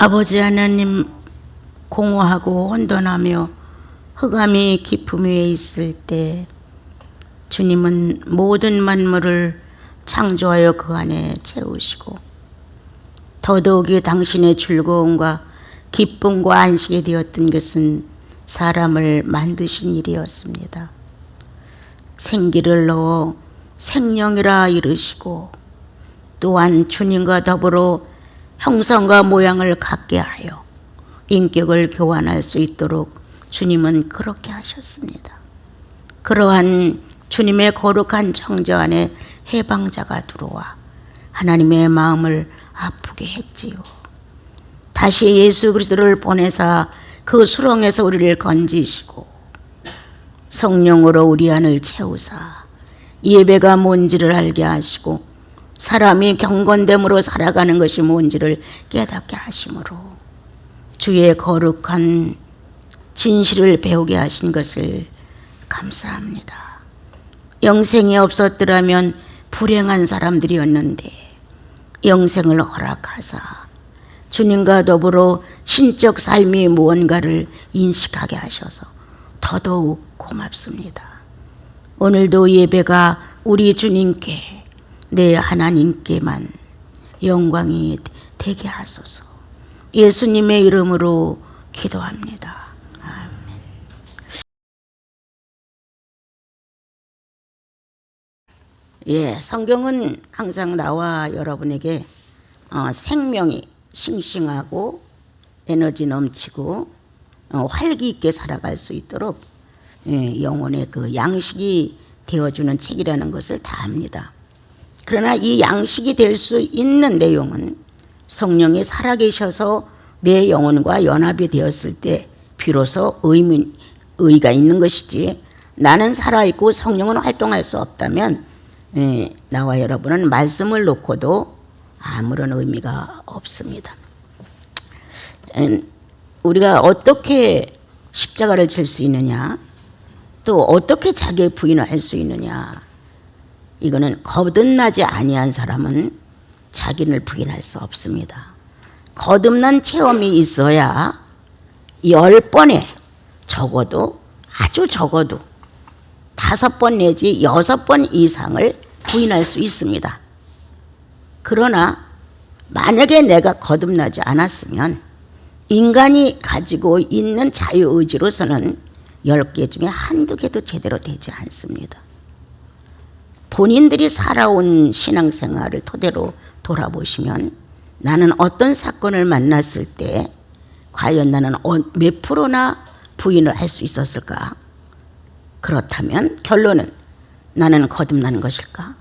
아버지 하나님, 공허하고 혼돈하며 흑암이 깊음 위에 있을 때 주님은 모든 만물을 창조하여 그 안에 채우시고 더더욱이 당신의 즐거움과 기쁨과 안식이 되었던 것은 사람을 만드신 일이었습니다. 생기를 넣어 생명이라 이르시고 또한 주님과 더불어 형상과 모양을 갖게 하여 인격을 교환할 수 있도록 주님은 그렇게 하셨습니다. 그러한 주님의 거룩한 창조 안에 해방자가 들어와 하나님의 마음을 아프게 했지요. 다시 예수 그리스도를 보내사 그 수렁에서 우리를 건지시고 성령으로 우리 안을 채우사 예배가 뭔지를 알게 하시고 사람이 경건됨으로 살아가는 것이 뭔지를 깨닫게 하심으로 주의 거룩한 진실을 배우게 하신 것을 감사합니다. 영생이 없었더라면 불행한 사람들이었는데 영생을 허락하사 주님과 더불어 신적 삶이 무언가를 인식하게 하셔서 더더욱 고맙습니다. 오늘도 예배가 우리 주님께 내 하나님께만 영광이 되게 하소서. 예수님의 이름으로 기도합니다. 아멘. 성경은 항상 나와 여러분에게 생명이 싱싱하고 에너지 넘치고 활기 있게 살아갈 수 있도록 영혼의 그 양식이 되어주는 책이라는 것을 다 압니다. 그러나 이 양식이 될 수 있는 내용은 성령이 살아계셔서 내 영혼과 연합이 되었을 때 비로소 의의가 있는 것이지, 나는 살아있고 성령은 활동할 수 없다면 나와 여러분은 말씀을 놓고도 아무런 의미가 없습니다. 우리가 어떻게 십자가를 질 수 있느냐, 또 어떻게 자기의 부인을 할 수 있느냐, 이거는 거듭나지 아니한 사람은 자기를 부인할 수 없습니다. 거듭난 체험이 있어야 10번에 적어도, 아주 적어도 5번 내지 6번 이상을 부인할 수 있습니다. 그러나 만약에 내가 거듭나지 않았으면 인간이 가지고 있는 자유의지로서는 10개 중에 한두 개도 제대로 되지 않습니다. 본인들이 살아온 신앙생활을 토대로 돌아보시면 나는 어떤 사건을 만났을 때 과연 나는 몇 프로나 부인을 할 수 있었을까? 그렇다면 결론은 나는 거듭나는 것일까?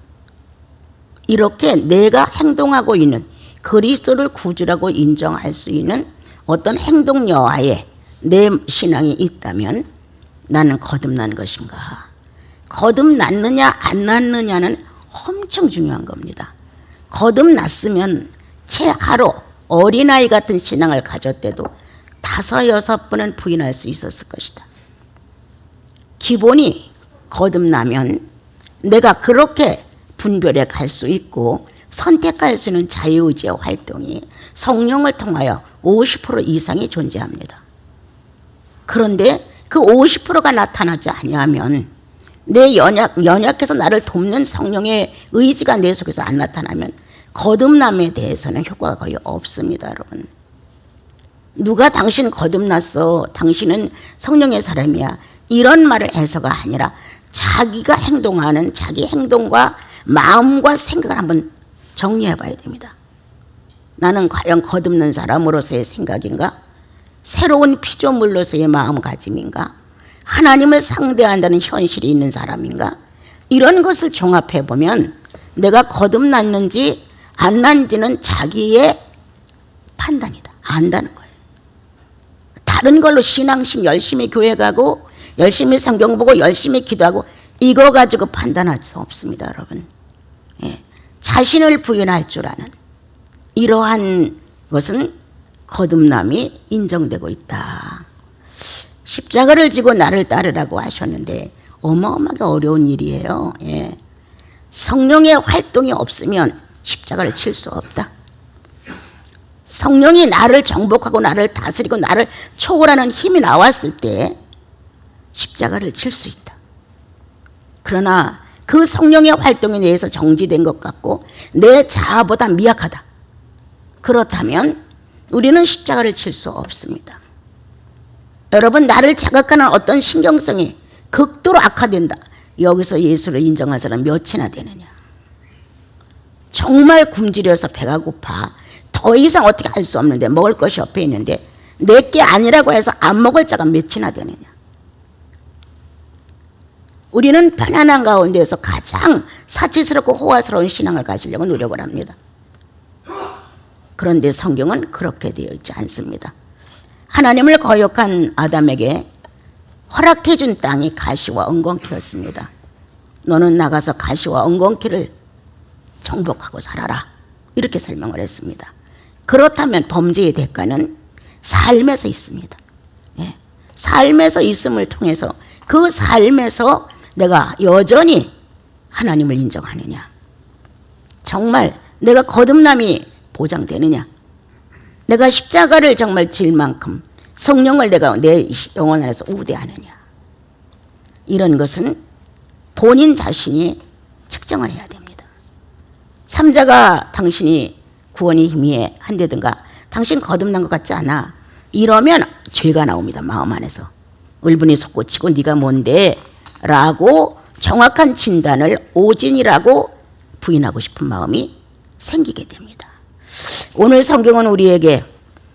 이렇게 내가 행동하고 있는 그리스도를 구주라고 인정할 수 있는 어떤 행동 여하에 내 신앙이 있다면 나는 거듭난 것인가? 거듭났느냐 안 났느냐는 엄청 중요한 겁니다. 거듭났으면 채 하루 어린아이 같은 신앙을 가졌대도 5, 6번은 부인할 수 있었을 것이다. 기본이 거듭나면 내가 그렇게 분별해 갈 수 있고 선택할 수 있는 자유의지의 활동이 성령을 통하여 50% 이상이 존재합니다. 그런데 그 50%가 나타나지 아니하면, 내 연약해서 나를 돕는 성령의 의지가 내 속에서 안 나타나면 거듭남에 대해서는 효과가 거의 없습니다. 여러분, 누가 당신 거듭났어, 당신은 성령의 사람이야, 이런 말을 해서가 아니라 자기가 행동하는 자기 행동과 마음과 생각을 한번 정리해 봐야 됩니다. 나는 과연 거듭난 사람으로서의 생각인가? 새로운 피조물로서의 마음가짐인가? 하나님을 상대한다는 현실이 있는 사람인가? 이런 것을 종합해 보면 내가 거듭났는지 안 났는지는 자기의 판단이다. 안다는 거예요. 다른 걸로 신앙심 열심히 교회 가고 열심히 성경 보고 열심히 기도하고 이거 가지고 판단할 수 없습니다. 여러분, 자신을 부인할 줄 아는 이러한 것은 거듭남이 인정되고 있다. 십자가를 지고 나를 따르라고 하셨는데 어마어마하게 어려운 일이에요. 성령의 활동이 없으면 십자가를 칠 수 없다. 성령이 나를 정복하고 나를 다스리고 나를 초월하는 힘이 나왔을 때 십자가를 칠 수 있다. 그러나 그 성령의 활동에 대해서 정지된 것 같고 내 자아보다 미약하다. 그렇다면 우리는 십자가를 칠 수 없습니다. 여러분, 나를 자극하는 어떤 신경성이 극도로 악화된다. 여기서 예수를 인정한 사람 몇이나 되느냐. 정말 굶주려서 배가 고파 더 이상 어떻게 할 수 없는데 먹을 것이 옆에 있는데 내게 아니라고 해서 안 먹을 자가 몇이나 되느냐. 우리는 편안한 가운데에서 가장 사치스럽고 호화스러운 신앙을 가지려고 노력을 합니다. 그런데 성경은 그렇게 되어 있지 않습니다. 하나님을 거역한 아담에게 허락해 준 땅이 가시와 엉겅퀴였습니다. 너는 나가서 가시와 엉겅퀴를 정복하고 살아라. 이렇게 설명을 했습니다. 그렇다면 범죄의 대가는 삶에서 있습니다. 예. 삶에서 있음을 통해서 그 삶에서 내가 여전히 하나님을 인정하느냐. 정말 내가 거듭남이 보장되느냐. 내가 십자가를 정말 질 만큼 성령을 내가 내 영혼 안에서 우대하느냐. 이런 것은 본인 자신이 측정을 해야 됩니다. 삼자가 당신이 구원이 희미해 한다든가 당신 거듭난 것 같지 않아. 이러면 죄가 나옵니다. 마음 안에서. 을분이 솟구치고 네가 뭔데? 라고 정확한 진단을 오진이라고 부인하고 싶은 마음이 생기게 됩니다. 오늘 성경은 우리에게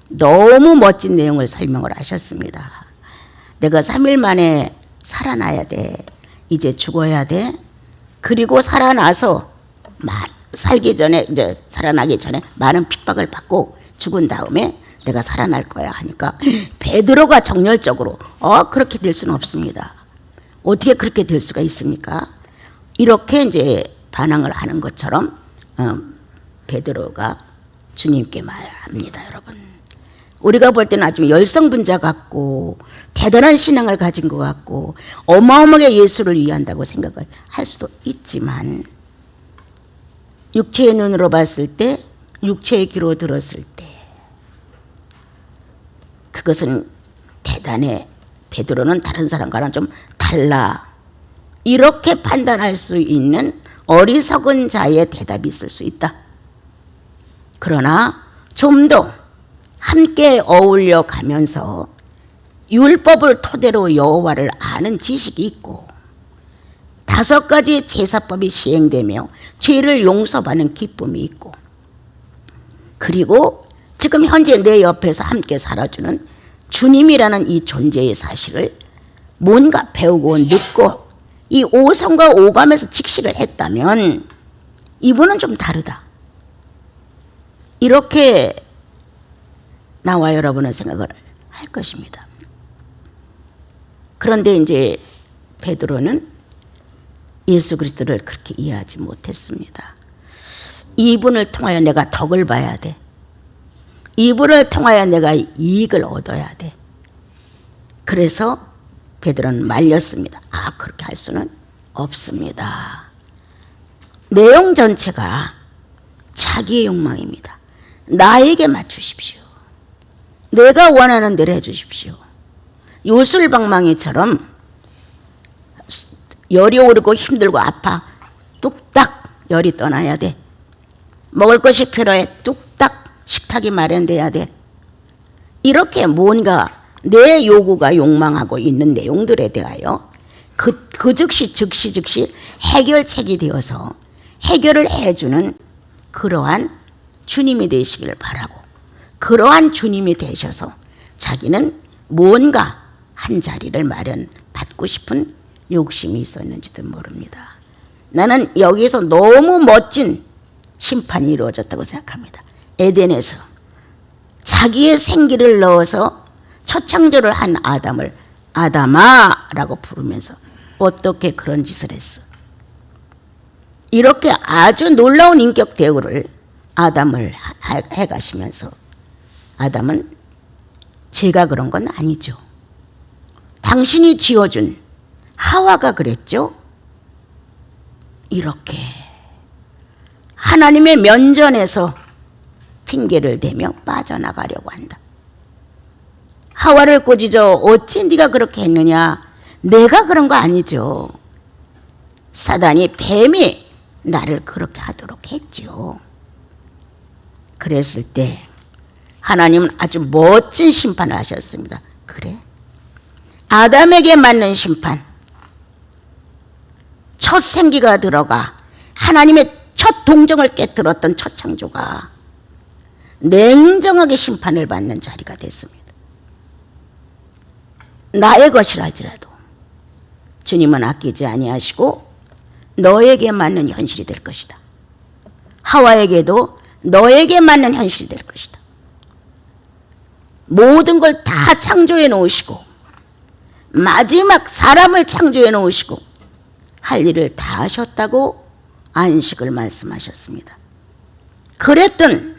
너무 멋진 내용을 설명을 하셨습니다. 내가 3일 만에 살아나야 돼. 이제 죽어야 돼. 그리고 살아나서 살기 전에 이제 살아나기 전에 많은 핍박을 받고 죽은 다음에 내가 살아날 거야 하니까 베드로가 정열적으로 그렇게 될 수는 없습니다. 어떻게 그렇게 될 수가 있습니까? 이렇게 이제 반항을 하는 것처럼 베드로가 주님께 말합니다. 여러분, 우리가 볼 때는 아주 열성분자 같고 대단한 신앙을 가진 것 같고 어마어마하게 예수를 위한다고 생각을 할 수도 있지만 육체의 눈으로 봤을 때, 육체의 귀로 들었을 때 그것은 대단해. 베드로는 다른 사람과는 좀 달라. 이렇게 판단할 수 있는 어리석은 자의 대답이 있을 수 있다. 그러나 좀 더 함께 어울려 가면서 율법을 토대로 여호와를 아는 지식이 있고 5가지 제사법이 시행되며 죄를 용서받는 기쁨이 있고 그리고 지금 현재 내 옆에서 함께 살아주는 주님이라는 이 존재의 사실을 뭔가 배우고 듣고 이 오성과 오감에서 직시를 했다면 이분은 좀 다르다. 이렇게 나와 여러분은 생각을 할 것입니다. 그런데 이제 베드로는 예수 그리스도를 그렇게 이해하지 못했습니다. 이분을 통하여 내가 덕을 봐야 돼. 이분을 통하여 내가 이익을 얻어야 돼. 그래서 베드로는 말렸습니다. 그렇게 할 수는 없습니다. 내용 전체가 자기의 욕망입니다. 나에게 맞추십시오. 내가 원하는 대로 해주십시오. 요술방망이처럼 열이 오르고 힘들고 아파. 뚝딱 열이 떠나야 돼. 먹을 것이 필요해. 뚝딱 식탁이 마련돼야 돼. 이렇게 뭔가 내 요구가 욕망하고 있는 내용들에 대하여 그 즉시 해결책이 되어서 해결을 해주는 그러한 주님이 되시기를 바라고 그러한 주님이 되셔서 자기는 뭔가 한 자리를 마련받고 싶은 욕심이 있었는지도 모릅니다. 나는 여기서 너무 멋진 심판이 이루어졌다고 생각합니다. 에덴에서 자기의 생기를 넣어서 첫 창조를 한 아담을 아담아 라고 부르면서 어떻게 그런 짓을 했어. 이렇게 아주 놀라운 인격 대우를 아담을 해가시면서 아담은 제가 그런 건 아니죠. 당신이 지어준 하와가 그랬죠. 이렇게 하나님의 면전에서 핑계를 대며 빠져나가려고 한다. 하와를 꾸짖어 어찌 네가 그렇게 했느냐? 내가 그런 거 아니죠. 사단이 뱀이 나를 그렇게 하도록 했지요. 그랬을 때 하나님은 아주 멋진 심판을 하셨습니다. 그래? 아담에게 맞는 심판. 첫 생기가 들어가 하나님의 첫 동정을 깨뜨렸던 첫 창조가 냉정하게 심판을 받는 자리가 됐습니다. 나의 것이랄지라도 주님은 아끼지 아니하시고 너에게 맞는 현실이 될 것이다. 하와에게도 너에게 맞는 현실이 될 것이다. 모든 걸 다 창조해 놓으시고 마지막 사람을 창조해 놓으시고 할 일을 다 하셨다고 안식을 말씀하셨습니다. 그랬던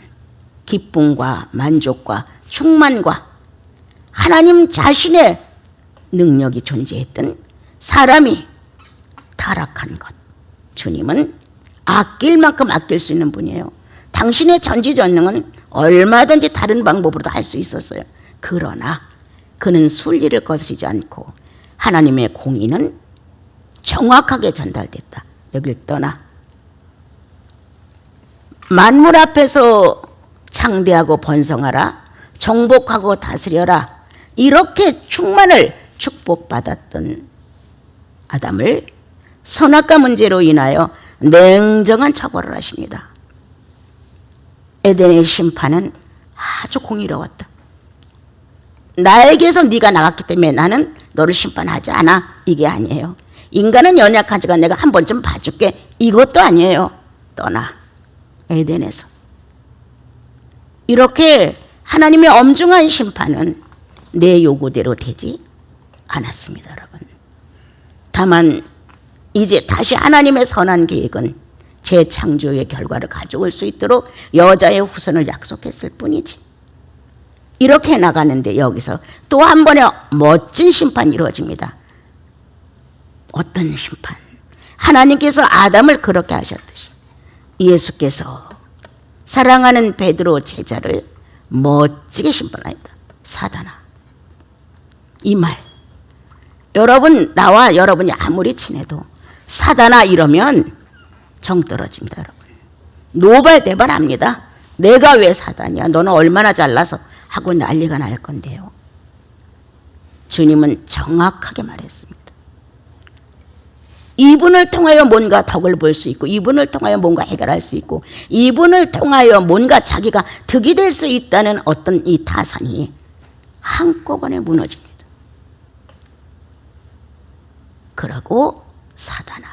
기쁨과 만족과 충만과 하나님 자신의 능력이 존재했던 사람이 타락한 것, 주님은 아낄 만큼 아낄 수 있는 분이에요. 당신의 전지전능은 얼마든지 다른 방법으로도 할 수 있었어요. 그러나 그는 순리를 거스르지 않고 하나님의 공의는 정확하게 전달됐다. 여길 떠나 만물 앞에서 창대하고 번성하라, 정복하고 다스려라, 이렇게 충만을 축복받았던 아담을 선악과 문제로 인하여 냉정한 처벌을 하십니다. 에덴의 심판은 아주 공의로웠다. 나에게서 네가 나갔기 때문에 나는 너를 심판하지 않아, 이게 아니에요. 인간은 연약하지만 내가 한 번쯤 봐줄게, 이것도 아니에요. 떠나. 에덴에서 이렇게 하나님의 엄중한 심판은 내 요구대로 되지 않았습니다, 여러분. 다만 이제 다시 하나님의 선한 계획은 재창조의 결과를 가져올 수 있도록 여자의 후손을 약속했을 뿐이지. 이렇게 나가는데 여기서 또 한 번의 멋진 심판이 이루어집니다. 어떤 심판? 하나님께서 아담을 그렇게 하셨듯이 예수께서 사랑하는 베드로 제자를 멋지게 심판합니다. 사단아, 이 말, 여러분, 나와 여러분이 아무리 친해도 사단아 이러면 정 떨어집니다, 여러분. 노발대발합니다. 내가 왜 사단이야? 너는 얼마나 잘나서 하고 난리가 날 건데요. 주님은 정확하게 말했습니다. 이분을 통하여 뭔가 덕을 볼 수 있고, 이분을 통하여 뭔가 해결할 수 있고, 이분을 통하여 뭔가 자기가 득이 될 수 있다는 어떤 이 타산이 한꺼번에 무너집니다. 그러고 사단아,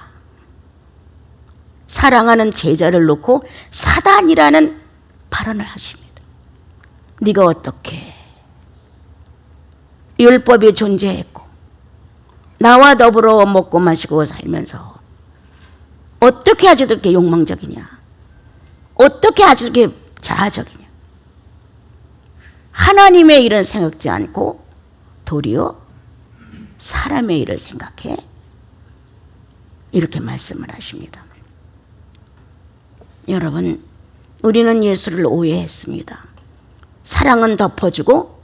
사랑하는 제자를 놓고 사단이라는 발언을 하십니다. 네가 어떻게 율법이 존재했고 나와 더불어 먹고 마시고 살면서 어떻게 아주 그렇게 욕망적이냐, 어떻게 아주 그렇게 자아적이냐, 하나님의 일은 생각지 않고 도리어 사람의 일을 생각해, 이렇게 말씀을 하십니다. 여러분, 우리는 예수를 오해했습니다. 사랑은 덮어주고,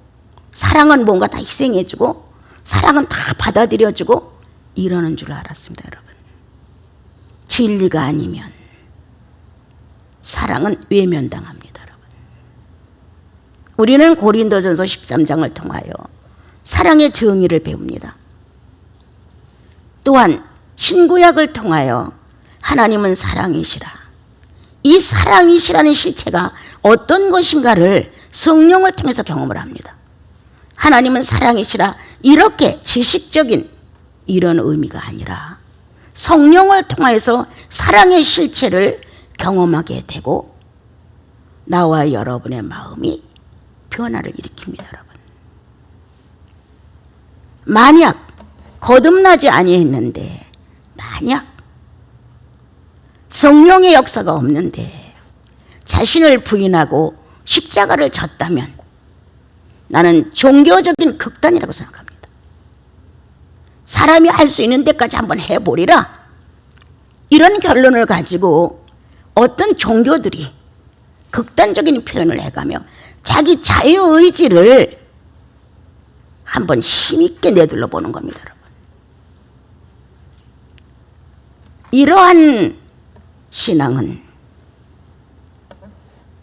사랑은 뭔가 다 희생해주고, 사랑은 다 받아들여주고 이러는 줄 알았습니다, 여러분. 진리가 아니면 사랑은 외면당합니다, 여러분. 우리는 고린도전서 13장을 통하여 사랑의 정의를 배웁니다. 또한 신구약을 통하여 하나님은 사랑이시라, 이 사랑이시라는 실체가 어떤 것인가를 성령을 통해서 경험을 합니다. 하나님은 사랑이시라, 이렇게 지식적인 이런 의미가 아니라 성령을 통해서 사랑의 실체를 경험하게 되고 나와 여러분의 마음이 변화를 일으킵니다, 여러분. 만약 거듭나지 아니했는데, 만약 성령의 역사가 없는데 자신을 부인하고 십자가를 졌다면 나는 종교적인 극단이라고 생각합니다. 사람이 할 수 있는 데까지 한번 해보리라, 이런 결론을 가지고 어떤 종교들이 극단적인 표현을 해가며 자기 자유의지를 한번 힘있게 내둘러 보는 겁니다, 여러분. 이러한 신앙은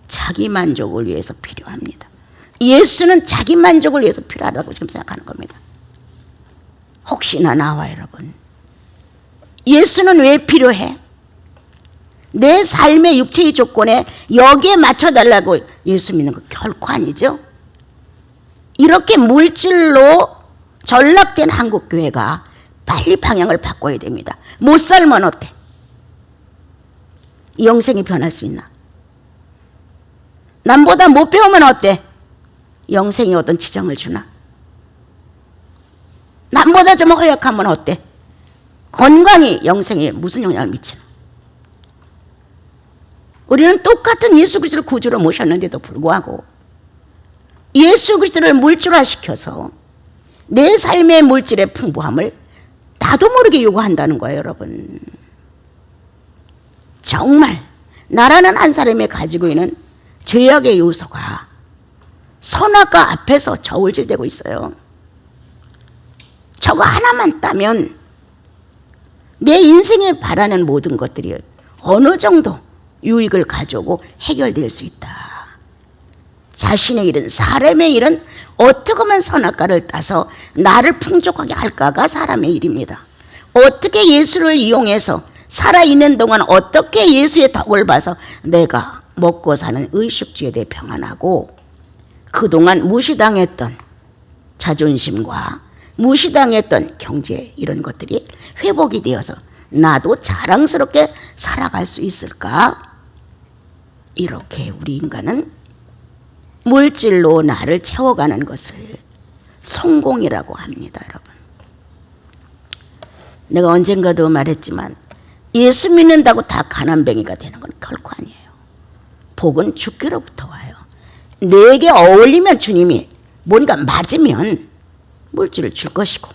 자기 만족을 위해서 필요합니다. 예수는 자기 만족을 위해서 필요하다고 지금 생각하는 겁니다. 혹시나 나와 여러분, 예수는 왜 필요해? 내 삶의 육체의 조건에 여기에 맞춰달라고 예수 믿는 거 결코 아니죠. 이렇게 물질로 전락된 한국교회가 빨리 방향을 바꿔야 됩니다. 못 살면 어때? 영생이 변할 수 있나? 남보다 못 배우면 어때? 영생이 어떤 지장을 주나? 남보다 좀 허약하면 어때? 건강이 영생에 무슨 영향을 미치나? 우리는 똑같은 예수 그리스도를 구주로 모셨는데도 불구하고 예수 그리스도를 물질화시켜서 내 삶의 물질의 풍부함을 나도 모르게 요구한다는 거예요, 여러분. 정말 나라는 한 사람이 가지고 있는 죄악의 요소가 선악과 앞에서 저울질되고 있어요. 저거 하나만 따면 내 인생에 바라는 모든 것들이 어느 정도 유익을 가져오고 해결될 수 있다. 자신의 일은, 사람의 일은 어떻게 하면 선악과를 따서 나를 풍족하게 할까가 사람의 일입니다. 어떻게 예수를 이용해서 살아있는 동안 어떻게 예수의 덕을 봐서 내가 먹고 사는 의식주에 대해 평안하고 그동안 무시당했던 자존심과 무시당했던 경제 이런 것들이 회복이 되어서 나도 자랑스럽게 살아갈 수 있을까? 이렇게 우리 인간은 물질로 나를 채워가는 것을 성공이라고 합니다, 여러분. 내가 언젠가도 말했지만 예수 믿는다고 다 가난뱅이가 되는 건 결코 아니에요. 복은 주께로부터 와요. 내게 어울리면 주님이 뭔가 맞으면 물질을 줄 것이고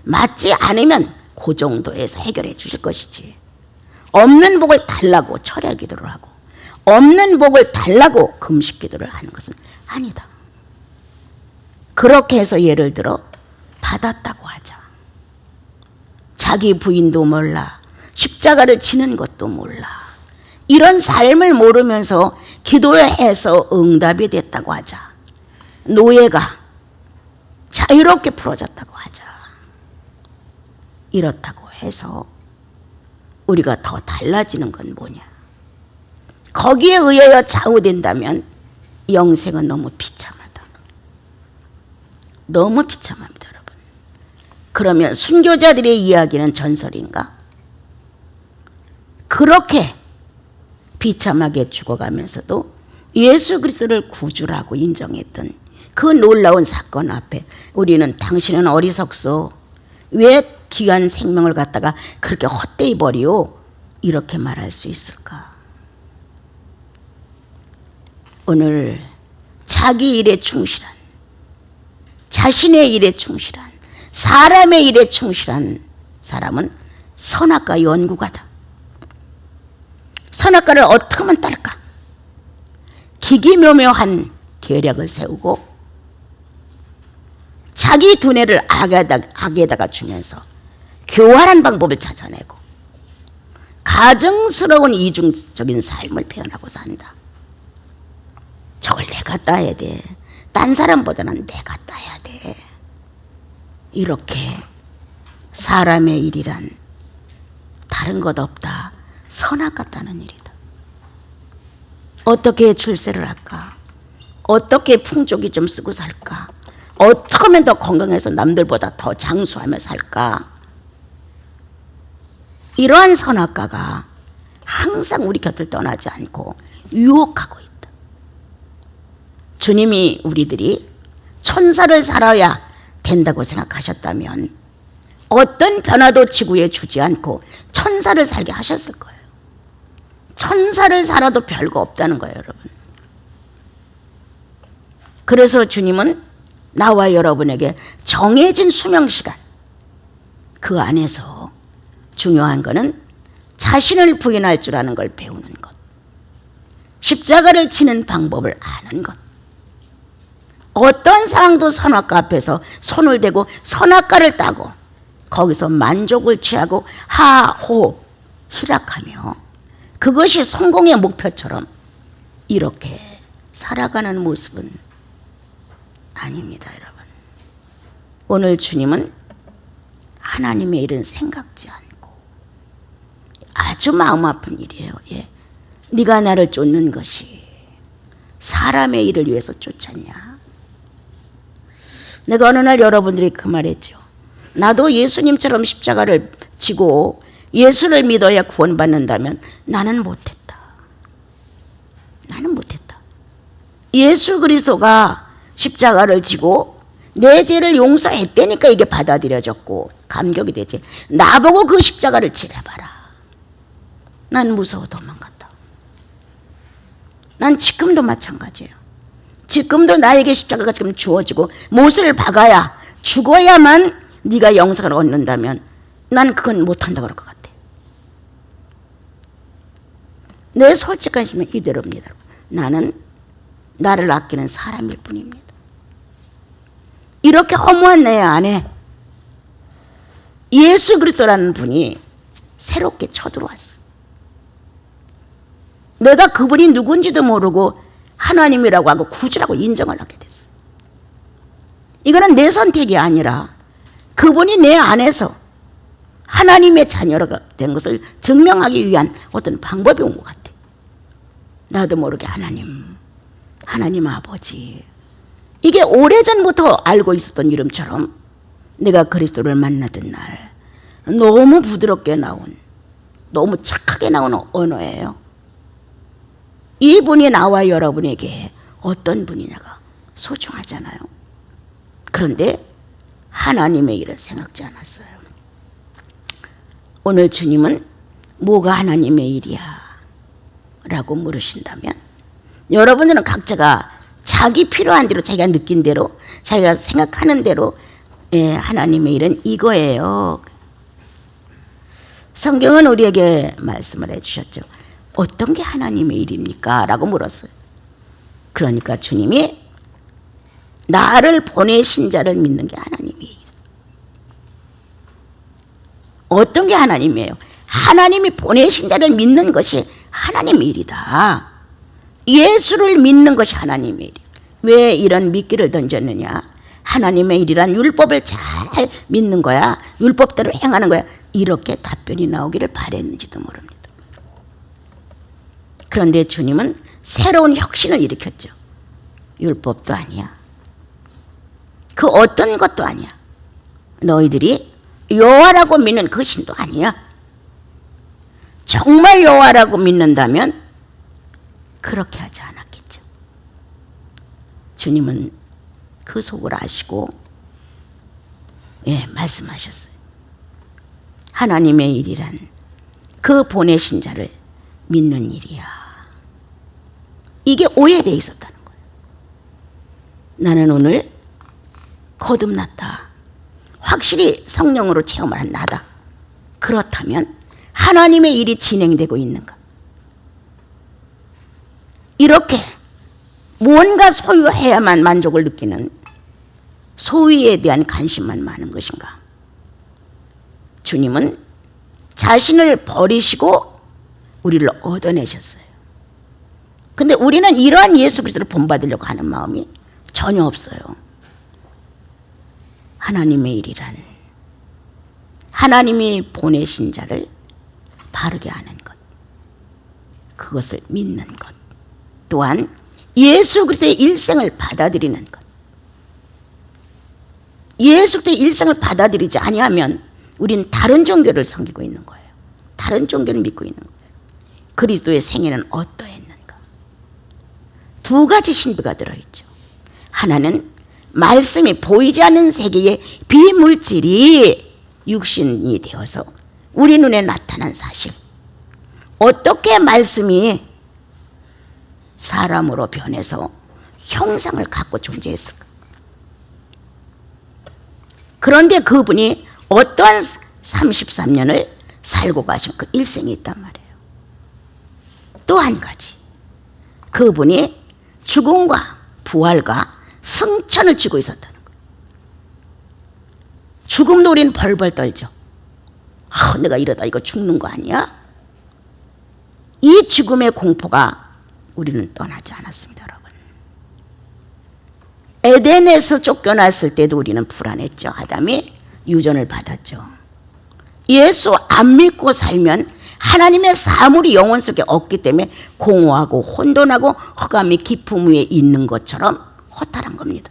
맞지 않으면 그 정도에서 해결해 주실 것이지, 없는 복을 달라고 철야 기도를 하고 없는 복을 달라고 금식 기도를 하는 것은 아니다. 그렇게 해서 예를 들어 받았다고 하자. 자기 부인도 몰라, 십자가를 지는 것도 몰라, 이런 삶을 모르면서 기도해서 응답이 됐다고 하자. 노예가 자유롭게 풀어졌다고 하자. 이렇다고 해서 우리가 더 달라지는 건 뭐냐? 거기에 의하여 좌우된다면 영생은 너무 비참하다. 너무 비참합니다, 여러분. 그러면 순교자들의 이야기는 전설인가? 그렇게 비참하게 죽어가면서도 예수 그리스도를 구주라고 인정했던 그 놀라운 사건 앞에 우리는 당신은 어리석소, 왜 귀한 생명을 갖다가 그렇게 헛되이 버리오, 이렇게 말할 수 있을까? 오늘 자기 일에 충실한, 자신의 일에 충실한, 사람의 일에 충실한 사람은 선악과 연구가다. 선악과를 어떻게 하면 딸까? 기기묘묘한 계략을 세우고 자기 두뇌를 악에다가 주면서 교활한 방법을 찾아내고 가증스러운 이중적인 삶을 표현하고 산다. 저걸 내가 따야 돼. 딴 사람보다는 내가 따야 돼. 이렇게 사람의 일이란 다른 것 없다. 선악과 따는 일이다. 어떻게 출세를 할까? 어떻게 풍족이 좀 쓰고 살까? 어떻게 하면 더 건강해서 남들보다 더 장수하며 살까? 이러한 선악과가 항상 우리 곁을 떠나지 않고 유혹하고 있다. 주님이 우리들이 천사를 살아야 된다고 생각하셨다면 어떤 변화도 지구에 주지 않고 천사를 살게 하셨을 거예요. 천사를 살아도 별거 없다는 거예요, 여러분. 그래서 주님은 나와 여러분에게 정해진 수명 시간, 그 안에서 중요한 거는 자신을 부인할 줄 아는 걸 배우는 것. 십자가를 지는 방법을 아는 것. 어떤 상황도 선악과 앞에서 손을 대고 선악과를 따고 거기서 만족을 취하고 하호 희락하며 그것이 성공의 목표처럼 이렇게 살아가는 모습은 아닙니다, 여러분. 오늘 주님은 하나님의 일은 생각지 않고 아주 마음 아픈 일이에요. 예. 네가 나를 쫓는 것이 사람의 일을 위해서 쫓았냐? 내가 어느 날 여러분들이 그 말했죠. 나도 예수님처럼 십자가를 지고 예수를 믿어야 구원받는다면 나는 못했다. 나는 못했다. 예수 그리스도가 십자가를 지고 내 죄를 용서했다니까 이게 받아들여졌고 감격이 되지. 나보고 그 십자가를 지려봐라. 난 무서워 도망갔다. 난 지금도 마찬가지예요. 지금도 나에게 십자가가 지금 주어지고 못을 박아야 죽어야만 네가 영생을 얻는다면 난 그건 못한다고 그럴 것 같아. 내 솔직한 힘은 이대로입니다. 나는 나를 아끼는 사람일 뿐입니다. 이렇게 허무한 내 안에 예수 그리스도라는 분이 새롭게 쳐들어왔어요. 내가 그분이 누군지도 모르고 하나님이라고 하고 구주라고 인정을 하게 됐어요. 이거는 내 선택이 아니라 그분이 내 안에서 하나님의 자녀가 된 것을 증명하기 위한 어떤 방법이 온 것 같아. 나도 모르게 하나님 아버지. 이게 오래전부터 알고 있었던 이름처럼 내가 그리스도를 만나던 날 너무 부드럽게 나온, 너무 착하게 나오는 언어예요. 이분이 나와 여러분에게 어떤 분이냐가 소중하잖아요. 그런데 하나님의 일은 생각지 않았어요. 오늘 주님은 뭐가 하나님의 일이야? 라고 물으신다면 여러분들은 각자가 자기 필요한 대로 자기가 느낀 대로 자기가 생각하는 대로 하나님의 일은 이거예요. 성경은 우리에게 말씀을 해주셨죠. 어떤 게 하나님의 일입니까? 라고 물었어요. 그러니까 주님이 나를 보내신 자를 믿는 게 하나님의 일. 어떤 게 하나님이에요? 하나님이 보내신 자를 믿는 것이 하나님의 일이다. 예수를 믿는 것이 하나님의 일이에요. 왜 이런 미끼를 던졌느냐? 하나님의 일이란 율법을 잘 믿는 거야. 율법대로 행하는 거야. 이렇게 답변이 나오기를 바랬는지도 모릅니다. 그런데 주님은 새로운 혁신을 일으켰죠. 율법도 아니야. 그 어떤 것도 아니야. 너희들이 여호와라고 믿는 그 신도 아니야. 정말 여호와라고 믿는다면 그렇게 하지 않았겠죠. 주님은 그 속을 아시고 말씀하셨어요. 하나님의 일이란 그 보내신 자를 믿는 일이야. 이게 오해되어 있었다는 거예요. 나는 오늘 거듭났다. 확실히 성령으로 체험을 한 나다. 그렇다면 하나님의 일이 진행되고 있는가? 이렇게 뭔가 소유해야만 만족을 느끼는 소유에 대한 관심만 많은 것인가? 주님은 자신을 버리시고 우리를 얻어내셨어요. 근데 우리는 이러한 예수 그리스도를 본받으려고 하는 마음이 전혀 없어요. 하나님의 일이란 하나님이 보내신 자를 바르게 하는 것, 그것을 믿는 것, 또한 예수 그리스도의 일생을 받아들이는 것. 예수 그리스도의 일생을 받아들이지 아니하면 우린 다른 종교를 섬기고 있는 거예요. 다른 종교를 믿고 있는 거예요. 그리스도의 생애는 어떠했는가? 두 가지 신비가 들어있죠. 하나는 말씀이 보이지 않는 세계의 비물질이 육신이 되어서 우리 눈에 나타난 사실. 어떻게 말씀이 사람으로 변해서 형상을 갖고 존재했을까? 그런데 그분이 어떠한 33년을 살고 가신 그 일생이 있단 말이에요. 또 한 가지. 그분이 죽음과 부활과 승천을 쥐고 있었다는 거예요. 죽음도 우리는 벌벌 떨죠. 내가 이러다 이거 죽는 거 아니야? 이 죽음의 공포가 우리는 떠나지 않았습니다, 여러분. 에덴에서 쫓겨났을 때도 우리는 불안했죠. 아담이 유전을 받았죠. 예수 안 믿고 살면 하나님의 사물이 영혼 속에 없기 때문에 공허하고 혼돈하고 흑암이 깊음 위에 있는 것처럼 허탈한 겁니다.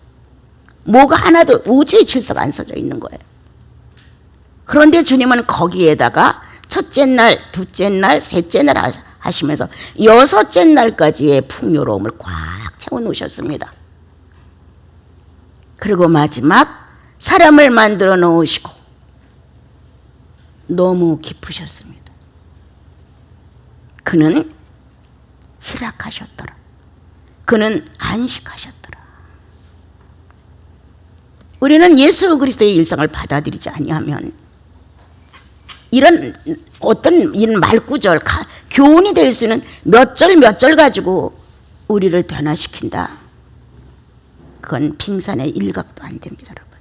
뭐가 하나도 우주의 질서가 안 서져 있는 거예요. 그런데 주님은 거기에다가 첫째 날, 둘째 날, 셋째 날 하시면서 여섯째 날까지의 풍요로움을 꽉 채워놓으셨습니다. 그리고 마지막 사람을 만들어 놓으시고 너무 기쁘셨습니다. 그는 희락하셨더라. 그는 안식하셨더라. 우리는 예수 그리스도의 일상을 받아들이지 아니하면 이런 어떤 이런 말구절, 교훈이 될 수 있는 몇 절 가지고 우리를 변화시킨다. 그건 빙산의 일각도 안 됩니다, 여러분.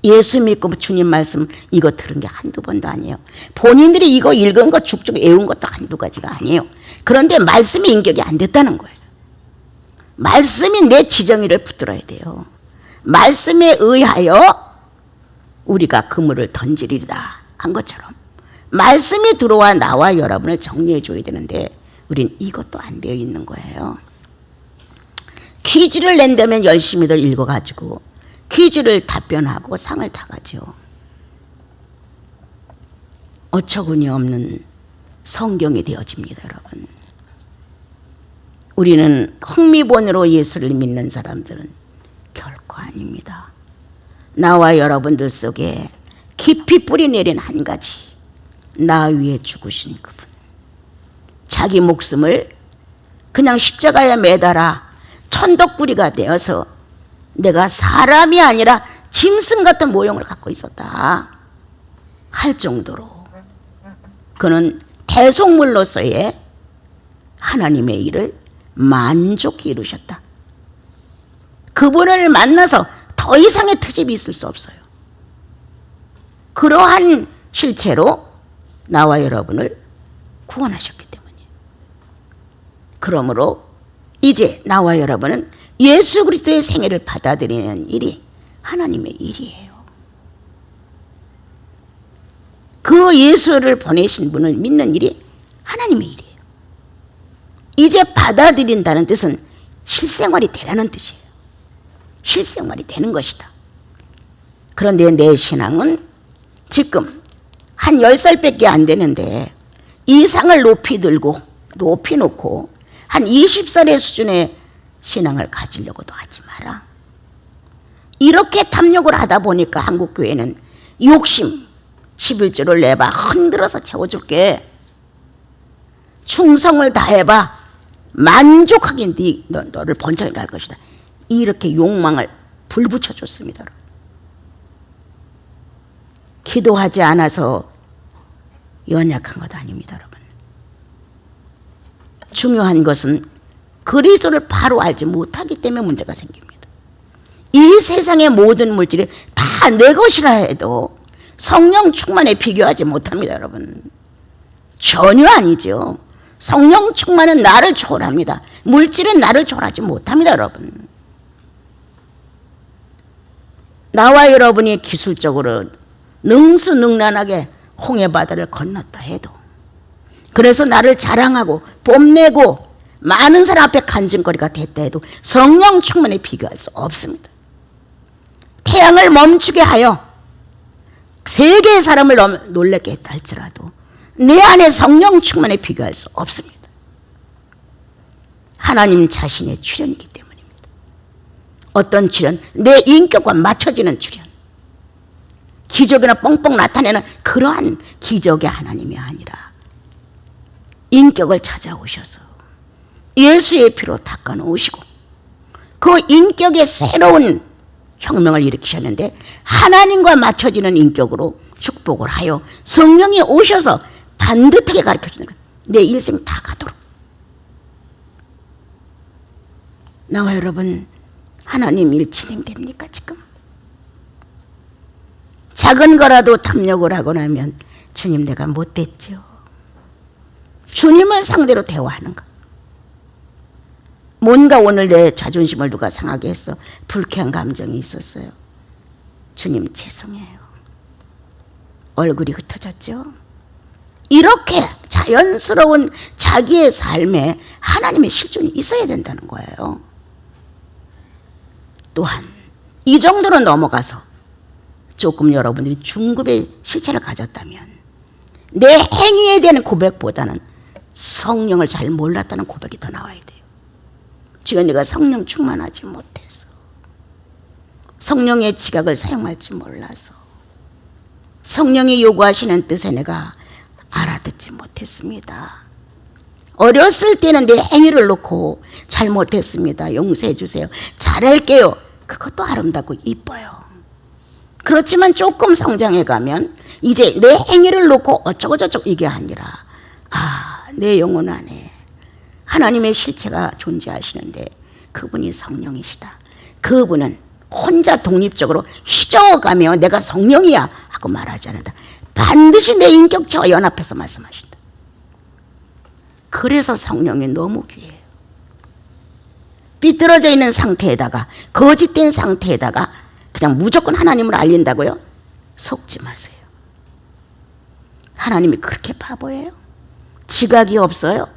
예수 믿고 주님 말씀 이거 들은 게 한두 번도 아니에요. 본인들이 이거 읽은 거 죽죽 외운 것도 한두 가지가 아니에요. 그런데 말씀이 인격이 안 됐다는 거예요. 말씀이 내 지정의를 붙들어야 돼요. 말씀에 의하여 우리가 그물을 던지리다 한 것처럼 말씀이 들어와 나와 여러분을 정리해 줘야 되는데 우린 이것도 안 되어 있는 거예요. 퀴즈를 낸다면 열심히들 읽어가지고 퀴즈를 답변하고 상을 타가죠. 어처구니 없는 성경이 되어집니다, 여러분. 우리는 흥미본으로 예수를 믿는 사람들은 결코 아닙니다. 나와 여러분들 속에 깊이 뿌리 내린 한 가지, 나 위에 죽으신 그분, 자기 목숨을 그냥 십자가에 매달아 천덕꾸리가 되어서 내가 사람이 아니라 짐승 같은 모형을 갖고 있었다 할 정도로 그는 대속물로서의 하나님의 일을 만족히 이루셨다. 그분을 만나서 더 이상의 트집이 있을 수 없어요. 그러한 실체로 나와 여러분을 구원하셨기 때문이에요. 그러므로 이제 나와 여러분은 예수 그리스도의 생애를 받아들이는 일이 하나님의 일이에요. 그 예수를 보내신 분을 믿는 일이 하나님의 일이에요. 이제 받아들인다는 뜻은 실생활이 되라는 뜻이에요. 실생활이 되는 것이다. 그런데 내 신앙은 지금 한 10살밖에 안 되는데 이 상을 높이 들고 높이 놓고 한 20살의 수준의 신앙을 가지려고도 하지 마라. 이렇게 탐욕을 하다 보니까 한국교회는 욕심 11조를 내봐 흔들어서 채워줄게. 충성을 다해봐 만족하게 너를 번창하게 할 것이다. 이렇게 욕망을 불붙여줬습니다. 기도하지 않아서 연약한 것 아닙니다, 여러분. 중요한 것은 그리스도를 바로 알지 못하기 때문에 문제가 생깁니다. 이 세상의 모든 물질이 다 내 것이라 해도 성령 충만에 비교하지 못합니다, 여러분. 전혀 아니죠. 성령 충만은 나를 초월합니다. 물질은 나를 초월하지 못합니다, 여러분. 나와 여러분이 기술적으로 능수능란하게 홍해바다를 건넜다 해도 그래서 나를 자랑하고 뽐내고 많은 사람 앞에 간증거리가 됐다 해도 성령 충만에 비교할 수 없습니다. 태양을 멈추게 하여 세계의 사람을 놀랍게 했다 할지라도 내 안에 성령 충만에 비교할 수 없습니다. 하나님 자신의 출현이기 때문입니다. 어떤 출현? 내 인격과 맞춰지는 출현. 기적이나 뻥뻥 나타내는 그러한 기적의 하나님이 아니라 인격을 찾아오셔서 예수의 피로 닦아놓으시고 그 인격의 새로운 혁명을 일으키셨는데 하나님과 맞춰지는 인격으로 축복을 하여 성령이 오셔서 반듯하게 가르쳐주는 거예요. 내 일생 다 가도록. 나와 여러분 하나님 일 진행됩니까 지금? 작은 거라도 탐욕을 하고 나면 주님 내가 못됐죠. 주님을 상대로 대화하는 거. 뭔가 오늘 내 자존심을 누가 상하게 했어. 불쾌한 감정이 있었어요. 주님 죄송해요. 얼굴이 흩어졌죠. 이렇게 자연스러운 자기의 삶에 하나님의 실존이 있어야 된다는 거예요. 또한 이 정도로 넘어가서 조금 여러분들이 중급의 실체를 가졌다면 내 행위에 대한 고백보다는 성령을 잘 몰랐다는 고백이 더 나와야 돼요. 지금 내가 성령 충만하지 못해서, 성령의 지각을 사용할지 몰라서, 성령이 요구하시는 뜻에 내가 알아듣지 못했습니다. 어렸을 때는 내 행위를 놓고 잘못했습니다. 용서해 주세요. 잘할게요. 그것도 아름답고 이뻐요. 그렇지만 조금 성장해 가면 이제 내 행위를 놓고 어쩌고저쩌고 이게 아니라 내 영혼 안에 하나님의 실체가 존재하시는데 그분이 성령이시다. 그분은 혼자 독립적으로 휘저어가며 내가 성령이야 하고 말하지 않는다. 반드시 내 인격체와 연합해서 말씀하신다. 그래서 성령이 너무 귀해요. 삐뚤어져 있는 상태에다가 거짓된 상태에다가 그냥 무조건 하나님을 알린다고요? 속지 마세요. 하나님이 그렇게 바보예요? 지각이 없어요?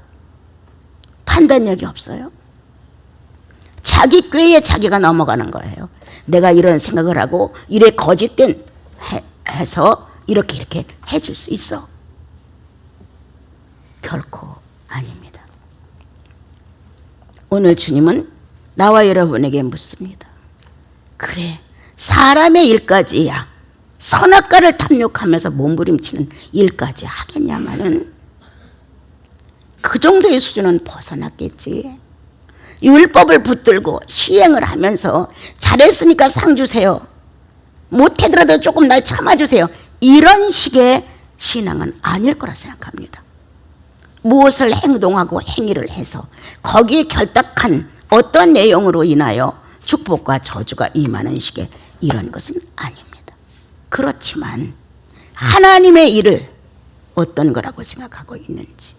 판단력이 없어요? 자기 꾀에 자기가 넘어가는 거예요. 내가 이런 생각을 하고 이래 거짓된 해서 이렇게 해줄 수 있어. 결코 아닙니다. 오늘 주님은 나와 여러분에게 묻습니다. 그래, 사람의 일까지야 선악과를 탐욕하면서 몸부림치는 일까지 하겠냐마는 그 정도의 수준은 벗어났겠지. 율법을 붙들고 시행을 하면서 잘했으니까 상 주세요. 못하더라도 조금 날 참아주세요. 이런 식의 신앙은 아닐 거라 생각합니다. 무엇을 행동하고 행위를 해서 거기에 결탁한 어떤 내용으로 인하여 축복과 저주가 임하는 식의 이런 것은 아닙니다. 그렇지만 하나님의 일을 어떤 거라고 생각하고 있는지,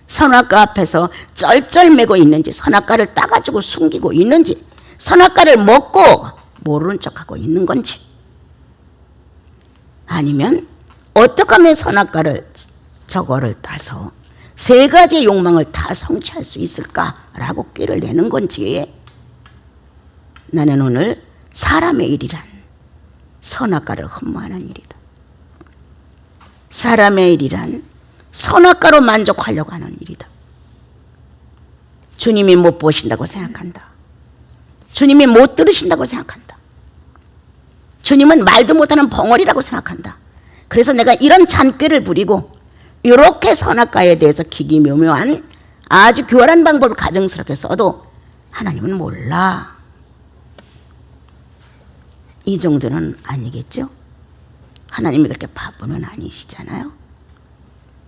선악과 앞에서 쩔쩔매고 있는지, 선악과를 따가지고 숨기고 있는지, 선악과를 먹고 모르는 척하고 있는 건지, 아니면 어떻게 하면 선악과를 저거를 따서 세 가지의 욕망을 다 성취할 수 있을까라고 꾀를 내는 건지, 나는 오늘 사람의 일이란 선악과를 흠모하는 일이다. 사람의 일이란 선악과로 만족하려고 하는 일이다. 주님이 못 보신다고 생각한다. 주님이 못 들으신다고 생각한다. 주님은 말도 못하는 벙어리라고 생각한다. 그래서 내가 이런 잔꾀를 부리고 이렇게 선악과에 대해서 기기묘묘한 아주 교활한 방법을 가정스럽게 써도 하나님은 몰라. 이 정도는 아니겠죠? 하나님이 그렇게 바보는 아니시잖아요.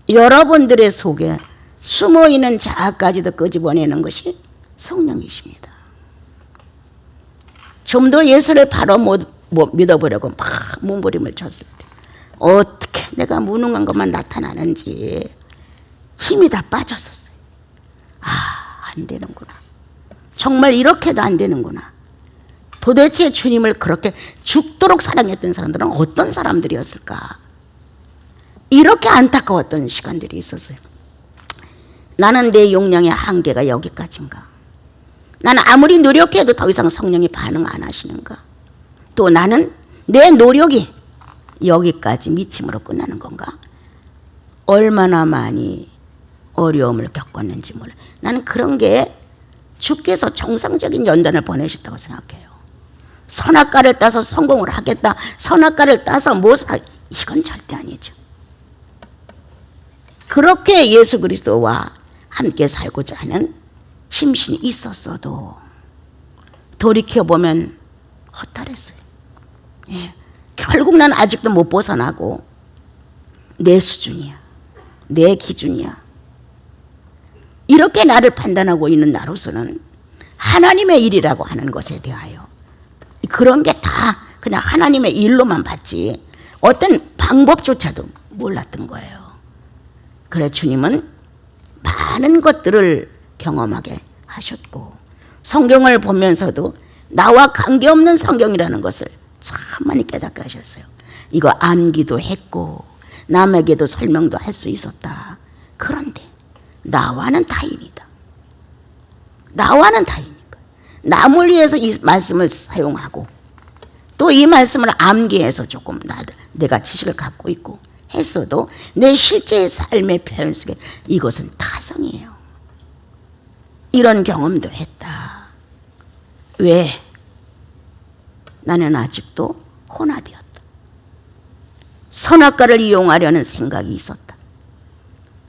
여러분들의 속에 숨어있는 자아까지도 끄집어내는 것이 성령이십니다. 좀 더 예수를 바로 믿어보려고 막 몸부림을 쳤을 때 어떻게 내가 무능한 것만 나타나는지 힘이 다 빠졌었어요. 안 되는구나. 정말 이렇게도 안 되는구나. 도대체 주님을 그렇게 죽도록 사랑했던 사람들은 어떤 사람들이었을까? 이렇게 안타까웠던 시간들이 있었어요. 나는 내 용량의 한계가 여기까지인가? 나는 아무리 노력해도 더 이상 성령이 반응 안 하시는가? 또 나는 내 노력이 여기까지 미침으로 끝나는 건가? 얼마나 많이 어려움을 겪었는지 몰라. 나는 그런 게 주께서 정상적인 연단을 보내셨다고 생각해요. 선악과를 따서 성공을 하겠다. 선악과를 따서 무엇을 하겠다. 이건 절대 아니죠. 그렇게 예수 그리스도와 함께 살고자 하는 심신이 있었어도 돌이켜보면 허탈했어요. 예. 결국 난 아직도 못 벗어나고 내 수준이야. 내 기준이야. 이렇게 나를 판단하고 있는 나로서는 하나님의 일이라고 하는 것에 대하여 그런 게 다 그냥 하나님의 일로만 봤지 어떤 방법조차도 몰랐던 거예요. 그래 주님은 많은 것들을 경험하게 하셨고 성경을 보면서도 나와 관계없는 성경이라는 것을 참 많이 깨닫게 하셨어요. 이거 암기도 했고 남에게도 설명도 할 수 있었다. 그런데 나와는 타인이다. 나와는 타인이니까 남을 위해서 이 말씀을 사용하고 또 이 말씀을 암기해서 조금 내가 지식을 갖고 있고 했어도 내 실제 삶의 표현 속에 이것은 타성이에요. 이런 경험도 했다. 왜? 나는 아직도 혼합이었다. 선악과를 이용하려는 생각이 있었다.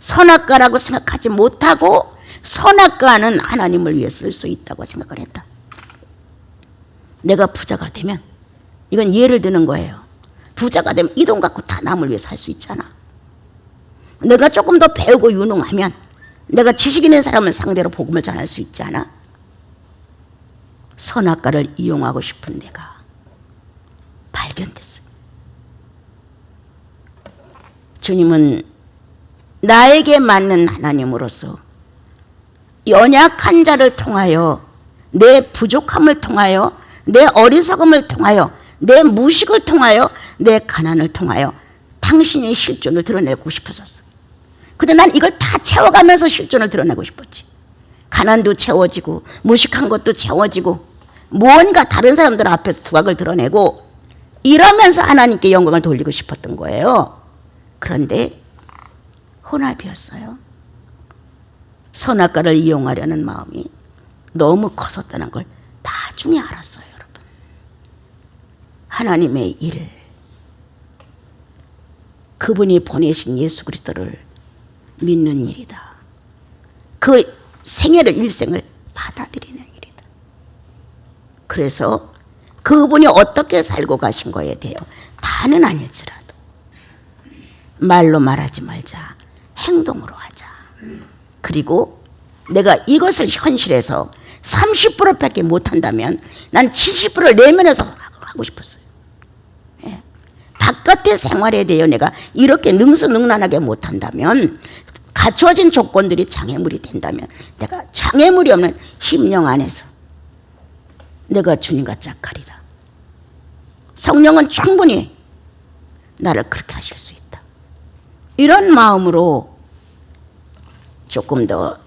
선악과라고 생각하지 못하고 선악과는 하나님을 위해 쓸 수 있다고 생각을 했다. 내가 부자가 되면 이건 예를 드는 거예요. 부자가 되면 이 돈 갖고 다 남을 위해 살 수 있잖아. 내가 조금 더 배우고 유능하면 내가 지식 있는 사람을 상대로 복음을 전할 수 있지 않아? 선악과를 이용하고 싶은 내가 발견됐어요. 주님은 나에게 맞는 하나님으로서 연약한 자를 통하여 내 부족함을 통하여 내 어리석음을 통하여 내 무식을 통하여 내 가난을 통하여 당신의 실존을 드러내고 싶었었어. 근데 난 이걸 다 채워가면서 실존을 드러내고 싶었지. 가난도 채워지고 무식한 것도 채워지고 무언가 다른 사람들 앞에서 두각을 드러내고 이러면서 하나님께 영광을 돌리고 싶었던 거예요. 그런데 혼합이었어요. 선악과를 이용하려는 마음이 너무 컸었다는 걸 나중에 알았어요. 여러분, 하나님의 일, 그분이 보내신 예수 그리스도를 믿는 일이다. 그 생애를 일생을 받아들이는 일이다. 그래서 그분이 어떻게 살고 가신 거에 대해 다는 아닐지라도 말로 말하지 말자, 행동으로 하자. 그리고 내가 이것을 현실에서 30%밖에 못한다면 난 70%를 내면에서 하고 싶었어요. 예. 바깥의 생활에 대해 내가 이렇게 능수능란하게 못한다면, 갖춰진 조건들이 장애물이 된다면 내가 장애물이 없는 심령 안에서 내가 주님과 짝하리라. 성령은 충분히 나를 그렇게 하실 수 있다. 이런 마음으로 조금 더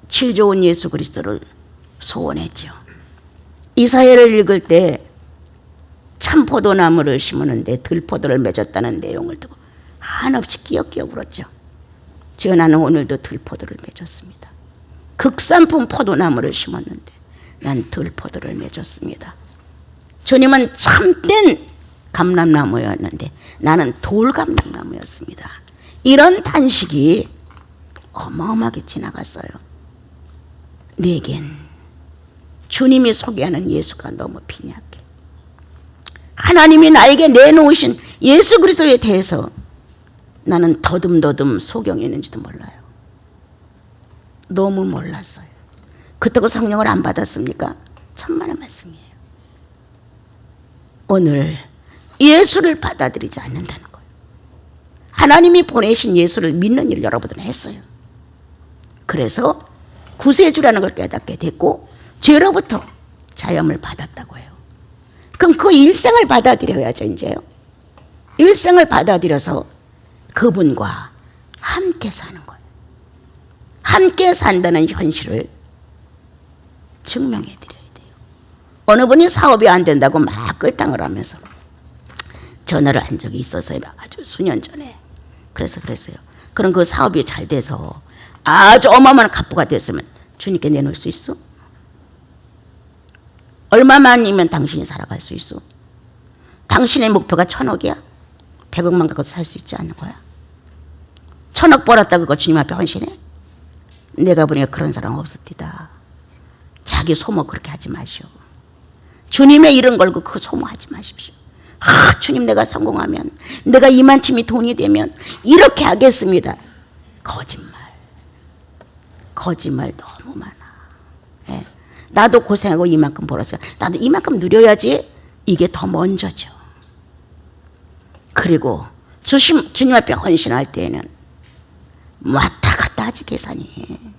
질 좋은 예수 그리스도를 소원했죠. 이사야를 읽을 때 참포도나무를 심었는데 들포도를 맺었다는 내용을 듣고 한없이 끼역끼역 울었죠. 지금 나는 오늘도 들포도를 맺었습니다. 극산품 포도나무를 심었는데 난 들포도를 맺었습니다. 주님은 참된 감람나무였는데 나는 돌감람나무였습니다. 이런 탄식이 어마어마하게 지나갔어요. 내겐 주님이 소개하는 예수가 너무 빈약해. 하나님이 나에게 내놓으신 예수 그리스도에 대해서 나는 더듬더듬 소경이 있는지도 몰라요. 너무 몰랐어요. 그렇다고 성령을 안 받았습니까? 천만의 말씀이에요. 오늘 예수를 받아들이지 않는다는 거예요. 하나님이 보내신 예수를 믿는 일을 여러분들은 했어요. 그래서 구세주라는 걸 깨닫게 됐고 죄로부터 자염을 받았다고 해요. 그럼 그 일생을 받아들여야죠. 이제요. 일생을 받아들여서 그분과 함께 사는 거예요. 함께 산다는 현실을 증명해 드려야 돼요. 어느 분이 사업이 안 된다고 막 끌당을 하면서 전화를 한 적이 있었어요. 아주 수년 전에. 그랬어요. 그럼 그 사업이 잘 돼서 아주 어마어마한 갑부가 됐으면 주님께 내놓을 수 있어? 얼마만이면 당신이 살아갈 수 있어? 당신의 목표가 1,000억이야? 100억만 갖고 살 수 있지 않는 거야? 1,000억 벌었다고 그거 주님 앞에 헌신해? 내가 보니까 그런 사람 없었디다. 자기 소모 그렇게 하지 마시오. 주님의 이름 걸고 그 소모하지 마십시오. 아, 주님 내가 성공하면, 내가 이만큼이 돈이 되면 이렇게 하겠습니다. 거짓말 너무 많아. 예. 나도 고생하고 이만큼 벌었어요. 나도 이만큼 누려야지. 이게 더 먼저죠. 그리고 주님 앞에 헌신할 때에는 왔다 갔다 하지 계산이.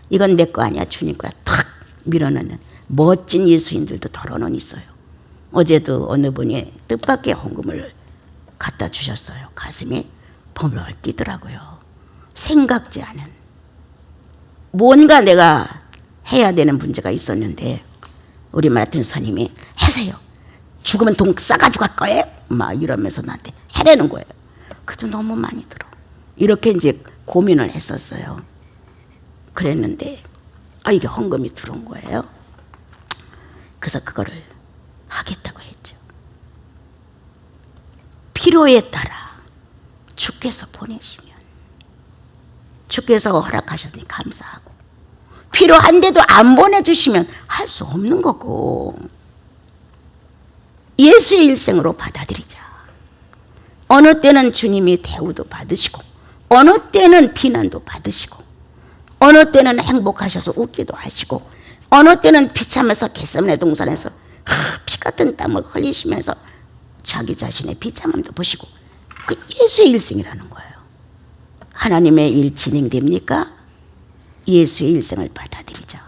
이건 내 거 아니야. 주님 거야. 탁 밀어넣는 멋진 예수인들도 더러는 있어요. 어제도 어느 분이 뜻밖의 헌금을 갖다 주셨어요. 가슴이 버물 뛰더라고요. 생각지 않은 뭔가 내가 해야 되는 문제가 있었는데 우리 마라톤 선임이 하세요. 죽으면 돈 싸가지고 갈 거예요. 막 이러면서 나한테 해내는 거예요. 그래도 너무 많이 들어. 이렇게 이제 고민을 했었어요. 그랬는데 이게 헌금이 들어온 거예요. 그래서 그거를 하겠다고 했죠. 필요에 따라 주께서 보내시면 주께서 허락하셨으니 감사하고 필요한데도 안 보내주시면 할 수 없는 거고 예수의 일생으로 받아들이자. 어느 때는 주님이 대우도 받으시고 어느 때는 비난도 받으시고 어느 때는 행복하셔서 웃기도 하시고 어느 때는 비참해서 겟세마네 동산에서 피 같은 땀을 흘리시면서 자기 자신의 비참함도 보시고 그 예수의 일생이라는 거예요. 하나님의 일 진행됩니까? 예수의 일생을 받아들이자.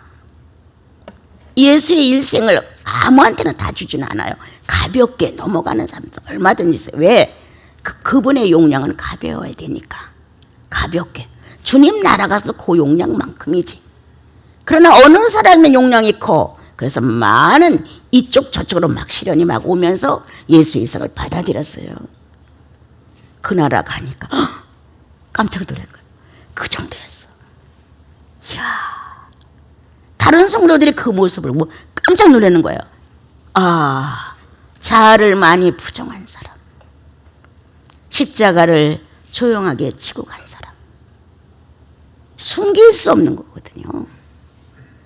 예수의 일생을 아무한테나 다 주지는 않아요. 가볍게 넘어가는 사람도 얼마든지 있어요. 왜? 그분의 용량은 가벼워야 되니까. 가볍게. 주님 나라 가서도 그 용량만큼이지. 그러나 어느 사람의 용량이 커. 그래서 많은 이쪽 저쪽으로 막 시련이 막 오면서 예수의 일생을 받아들였어요. 그 나라 가니까 깜짝 놀란 거예요. 그 정도였어. 이야, 다른 성도들이 그 모습을 깜짝 놀라는 거예요. 자아를 많이 부정한 사람, 십자가를 조용하게 지고 간 사람, 숨길 수 없는 거거든요.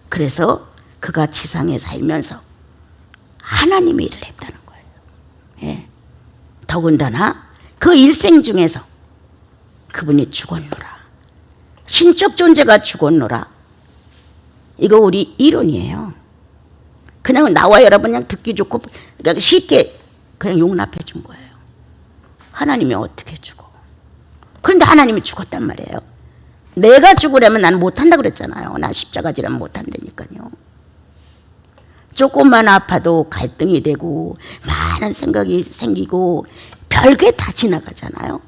그래서 그가 지상에 살면서 하나님의 일을 했다는 거예요. 예. 더군다나 그 일생 중에서 그분이 죽었노라. 신적 존재가 죽었노라. 이거 우리 이론이에요. 그냥 나와 여러분 그냥 듣기 좋고 그러니까 쉽게 그냥 용납해 준 거예요. 하나님이 어떻게 죽어? 그런데 하나님이 죽었단 말이에요. 내가 죽으려면 나는 못한다 그랬잖아요. 나 십자가지라면 못한다니까요. 조금만 아파도 갈등이 되고 많은 생각이 생기고 별게 다 지나가잖아요.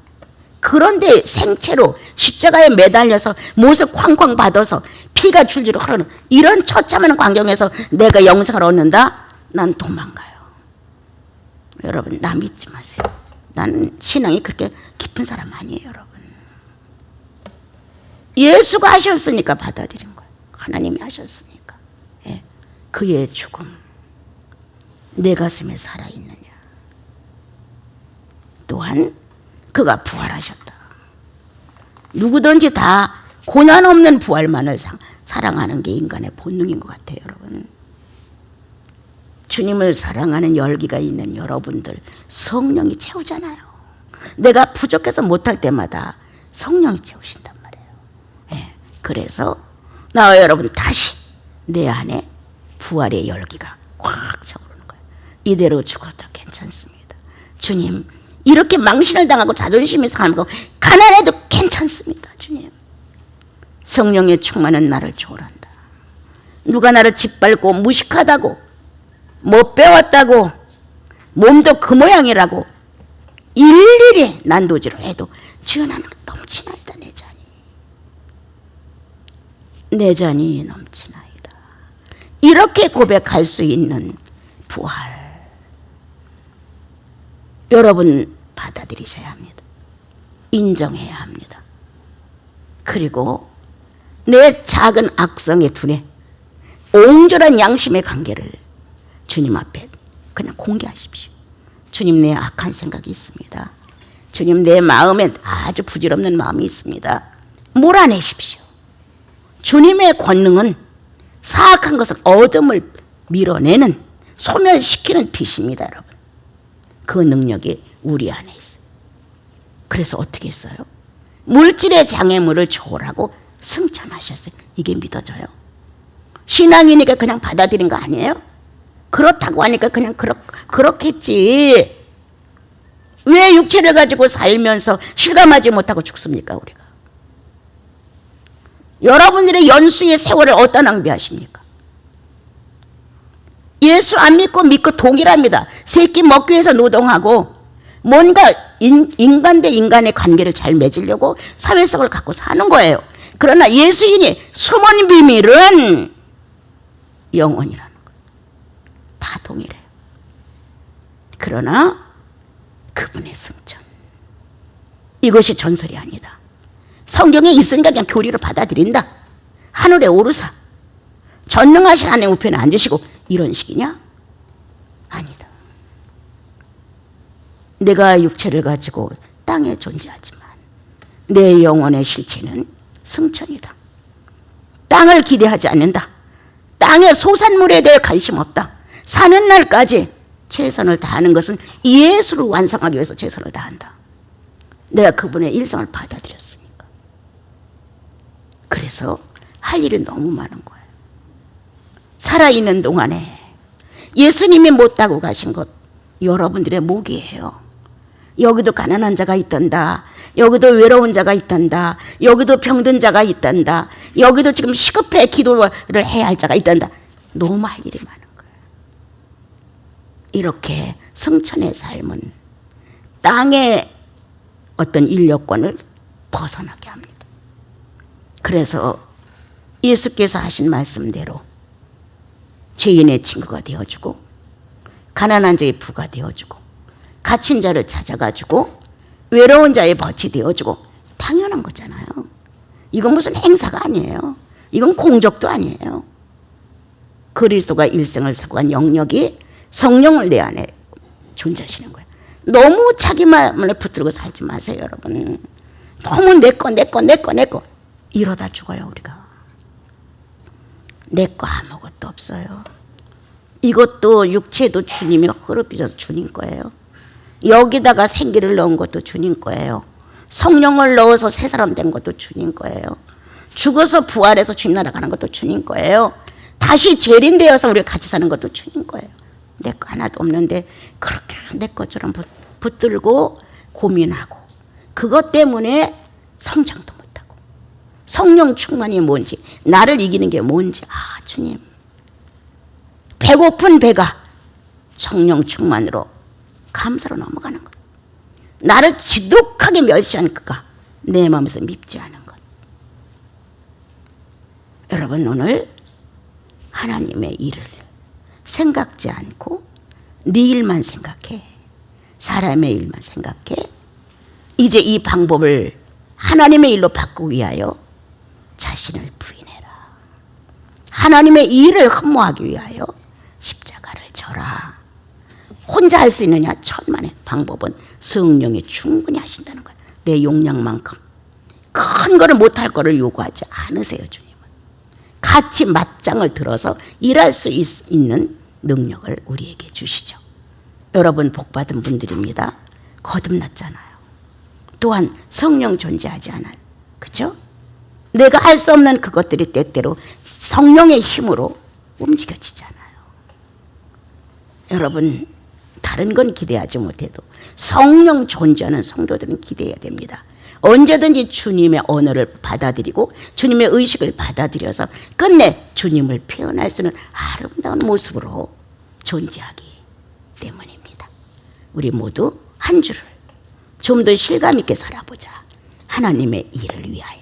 그런데 생체로 십자가에 매달려서 못을 쾅쾅 받아서 피가 줄줄 흐르는 이런 처참한 광경에서 내가 영생을 얻는다? 난 도망가요. 여러분 나 믿지 마세요. 나는 신앙이 그렇게 깊은 사람 아니에요. 여러분. 예수가 하셨으니까 받아들인 거예요. 하나님이 하셨으니까. 예. 그의 죽음 내 가슴에 살아있느냐. 또한 그가 부활하셨다. 누구든지 다 고난 없는 부활만을 사랑하는 게 인간의 본능인 것 같아요. 여러분. 주님을 사랑하는 열기가 있는 여러분들 성령이 채우잖아요. 내가 부족해서 못할 때마다 성령이 채우신단 말이에요. 예. 그래서 나와 여러분 다시 내 안에 부활의 열기가 꽉 차오르는 거예요. 이대로 죽어도 괜찮습니다. 주님 이렇게 망신을 당하고 자존심이 상하고 가난해도 괜찮습니다. 주님 성령의 충만은 나를 초월한다. 누가 나를 짓밟고 무식하다고 못 배웠다고 몸도 그 모양이라고 일일이 난도질을 해도 주여 나는 넘치나이다. 내 잔이 넘치나이다. 이렇게 고백할 수 있는 부활 여러분 받아들이셔야 합니다. 인정해야 합니다. 그리고 내 작은 악성의 두뇌 옹졸한 양심의 관계를 주님 앞에 그냥 공개하십시오. 주님 내 악한 생각이 있습니다. 주님 내 마음에 아주 부질없는 마음이 있습니다. 몰아내십시오. 주님의 권능은 사악한 것을 어둠을 밀어내는 소멸시키는 빛입니다. 여러분. 그 능력이 우리 안에 있어요. 그래서 어떻게 했어요? 물질의 장애물을 초월하고 승천하셨어요. 이게 믿어져요? 신앙이니까 그냥 받아들인 거 아니에요? 그렇다고 하니까 그냥 그렇겠지. 왜 육체를 가지고 살면서 실감하지 못하고 죽습니까, 우리가? 여러분들의 연수의 세월을 어디다 낭비하십니까? 예수 안 믿고 동일합니다. 세끼 먹기 위해서 노동하고 뭔가 인간 대 인간의 관계를 잘 맺으려고 사회성을 갖고 사는 거예요. 그러나 예수인이 숨은 비밀은 영혼이라는 거예요. 다 동일해요. 그러나 그분의 승천, 이것이 전설이 아니다. 성경에 있으니까 그냥 교리를 받아들인다. 하늘에 오르사 전능하신 하나님 우편에 앉으시고 이런 식이냐? 아니다. 내가 육체를 가지고 땅에 존재하지만 내 영혼의 실체는 승천이다. 땅을 기대하지 않는다. 땅의 소산물에 대해 관심 없다. 사는 날까지 최선을 다하는 것은 예수를 완성하기 위해서 최선을 다한다. 내가 그분의 일상을 받아들였으니까. 그래서 할 일이 너무 많은 거예요. 살아있는 동안에 예수님이 못 따고 가신 것 여러분들의 목이에요. 여기도 가난한 자가 있단다. 여기도 외로운 자가 있단다. 여기도 병든 자가 있단다. 여기도 지금 시급해 기도를 해야 할 자가 있단다. 너무 할 일이 많은 거예요. 이렇게 승천의 삶은 땅의 어떤 인력권을 벗어나게 합니다. 그래서 예수께서 하신 말씀대로 죄인의 친구가 되어주고 가난한 자의 부가 되어주고 갇힌 자를 찾아가지고 외로운 자의 벗이 되어주고 당연한 거잖아요. 이건 무슨 행사가 아니에요. 이건 공적도 아니에요. 그리스도가 일생을 살고 간 영역이 성령을 내 안에 존재하시는 거예요. 너무 자기만을 붙들고 살지 마세요, 여러분. 너무 내 거 이러다 죽어요, 우리가. 내 거 아무것도 없어요. 이것도 육체도 주님이 허락비셔서 주님 거예요. 여기다가 생기를 넣은 것도 주님 거예요. 성령을 넣어서 새 사람 된 것도 주님 거예요. 죽어서 부활해서 주님 나라 가는 것도 주님 거예요. 다시 재림되어서 우리가 같이 사는 것도 주님 거예요. 내 거 하나도 없는데 그렇게 내 것처럼 붙들고 고민하고 그것 때문에 성장도 못하고 성령 충만이 뭔지 나를 이기는 게 뭔지 주님 배고픈 배가 성령 충만으로 감사로 넘어가는 것, 나를 지독하게 멸시한 그가 내 마음에서 밉지 않은 것. 여러분 오늘 하나님의 일을 생각지 않고 네 일만 생각해, 사람의 일만 생각해. 이제 이 방법을 하나님의 일로 바꾸기 위하여 자신을 부인해라. 하나님의 일을 흠모하기 위하여 십자가를 져라. 혼자 할 수 있느냐? 천만의 방법은 성령이 충분히 하신다는 거예요. 내 용량만큼 큰 거를 못할 거를 요구하지 않으세요. 주님은 같이 맞짱을 들어서 일할 수 있는 능력을 우리에게 주시죠. 여러분 복받은 분들입니다. 거듭났잖아요. 또한 성령 존재하지 않아요. 그렇죠? 내가 할 수 없는 그것들이 때때로 성령의 힘으로 움직여지잖아요. 여러분 다른 건 기대하지 못해도 성령 존재하는 성도들은 기대해야 됩니다. 언제든지 주님의 언어를 받아들이고 주님의 의식을 받아들여서 끝내 주님을 표현할 수 있는 아름다운 모습으로 존재하기 때문입니다. 우리 모두 한 주를 좀 더 실감 있게 살아보자. 하나님의 일을 위하여.